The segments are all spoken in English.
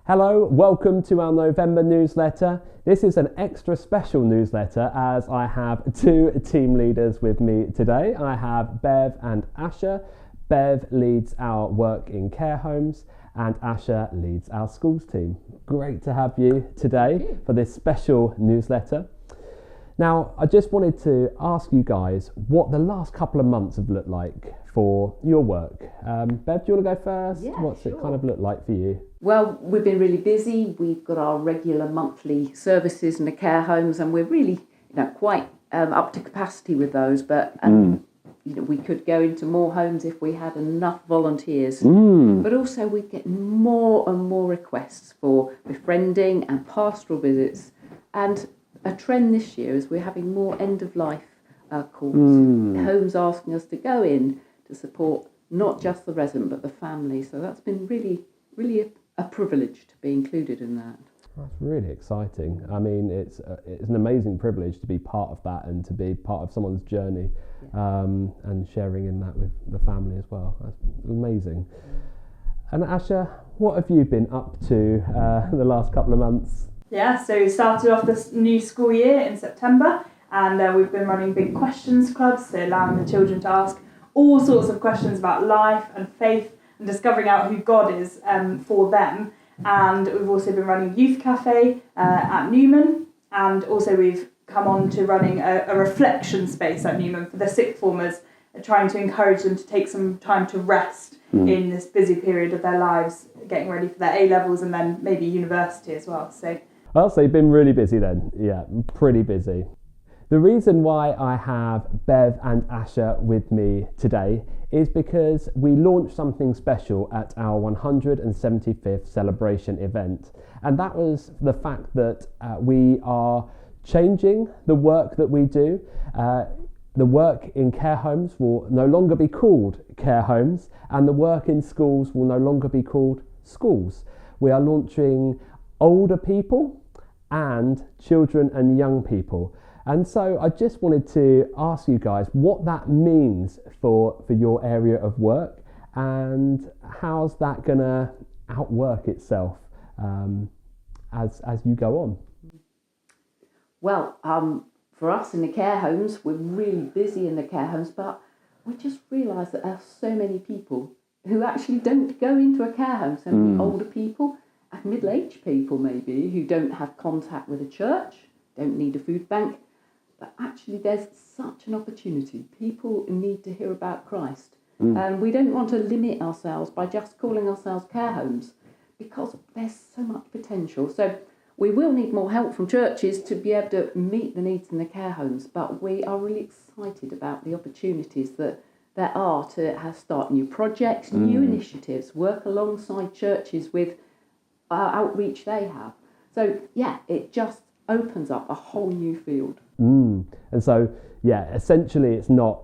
Hello, welcome to our November newsletter. This is an extra special newsletter as I have two team leaders with me today. I have Bev and Asha. Bev leads our work in care homes and Asha leads our schools team. Great to have you today for this special newsletter. Now, I just wanted to ask you guys what the last couple of months have looked like for your work. Bev, do you want to go first? Yeah, What's sure. it kind of look like for you? Well, we've been really busy. We've got our regular monthly services in the care homes, and we're really, quite up to capacity with those. But we could go into more homes if we had enough volunteers. But also, we get more and more requests for befriending and pastoral visits. And a trend this year is we're having more end of life calls. Homes asking us to go in to support not just the resident but the family. So that's been really a privilege to be included in that. That's really exciting. I mean, it's an amazing privilege to be part of that and to be part of someone's journey, and sharing in that with the family as well. That's amazing. And Asha, what have you been up to the last couple of months? Yeah, so we started off this new school year in September, and we've been running big questions clubs, so allowing the children to ask all sorts of questions about life and faith and discovering out who God is for them. And we've also been running Youth Cafe at Newman, and also we've come on to running a reflection space at Newman for the sixth formers, trying to encourage them to take some time to rest in this busy period of their lives, getting ready for their A-levels and then maybe university as well. So you've been really busy then. Yeah, pretty busy. The reason why I have Bev and Asha with me today is because we launched something special at our 175th celebration event. And that was the fact that we are changing the work that we do. The work in care homes will no longer be called care homes, and the work in schools will no longer be called schools. We are launching older people and children and young people. And so I just wanted to ask you guys what that means for your area of work, and how's that going to outwork itself as you go on. Well, for us in the care homes, we're really busy in the care homes, but we just realised that there are so many people who actually don't go into a care home. So many older people and middle-aged people maybe who don't have contact with a church, don't need a food bank. But actually there's such an opportunity. People need to hear about Christ. And we don't want to limit ourselves by just calling ourselves care homes, because there's so much potential. So we will need more help from churches to be able to meet the needs in the care homes, but we are really excited about the opportunities that there are to start new projects, new initiatives, work alongside churches with outreach they have. So yeah, it just opens up a whole new field. And so, yeah, essentially it's not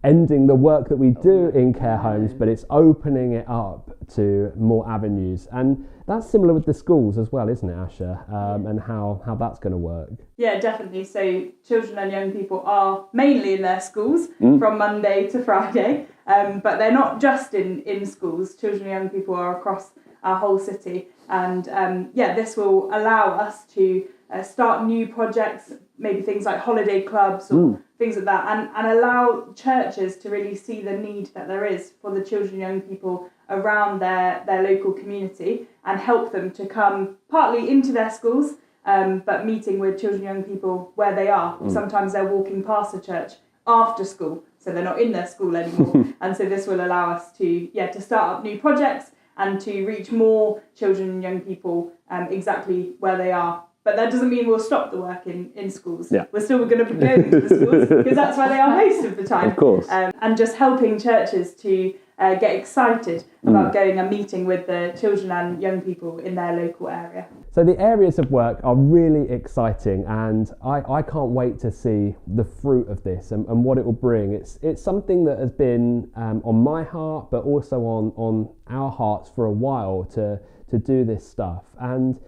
ending the work that we do in care homes, but it's opening it up to more avenues. And that's similar with the schools as well, isn't it, Asha? And how that's going to work. Yeah, definitely. So children and young people are mainly in their schools from Monday to Friday, but they're not just in schools. Children and young people are across our whole city. And this will allow us to start new projects, maybe things like holiday clubs or things like that, and allow churches to really see the need that there is for the children and young people around their local community, and help them to come partly into their schools, but meeting with children and young people where they are. Sometimes they're walking past the church after school, so they're not in their school anymore. And so this will allow us to start up new projects and to reach more children and young people exactly where they are. But that doesn't mean we'll stop the work in schools. Yeah. We're still going to be going to the schools because that's where they are most of the time. Of course. And just helping churches to get excited about going and meeting with the children and young people in their local area. So the areas of work are really exciting, and I can't wait to see the fruit of this and what it will bring. It's something that has been on my heart, but also on our hearts for a while to do this stuff. And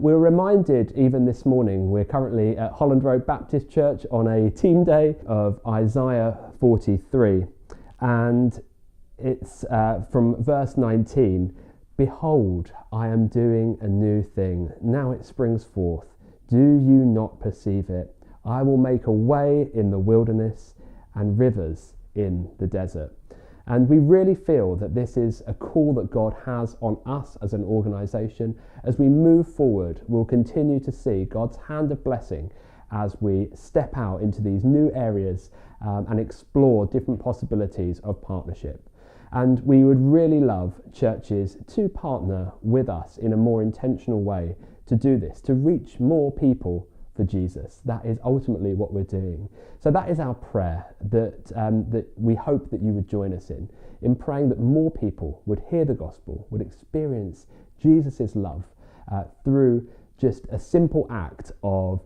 we were reminded even this morning, we're currently at Holland Road Baptist Church on a team day, of Isaiah 43. And it's from verse 19. Behold, I am doing a new thing. Now it springs forth. Do you not perceive it? I will make a way in the wilderness and rivers in the desert. And we really feel that this is a call that God has on us as an organisation. As we move forward, we'll continue to see God's hand of blessing as we step out into these new areas and explore different possibilities of partnership. And we would really love churches to partner with us in a more intentional way to do this, to reach more people for Jesus. That is ultimately what we're doing. So that is our prayer, that we hope that you would join us in praying that more people would hear the gospel, would experience Jesus' love through just a simple act of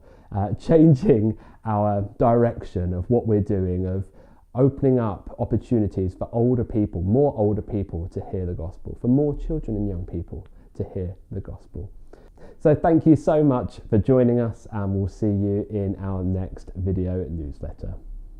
changing our direction of what we're doing, of opening up opportunities for older people, more older people to hear the gospel, for more children and young people to hear the gospel. So thank you so much for joining us, and we'll see you in our next video newsletter.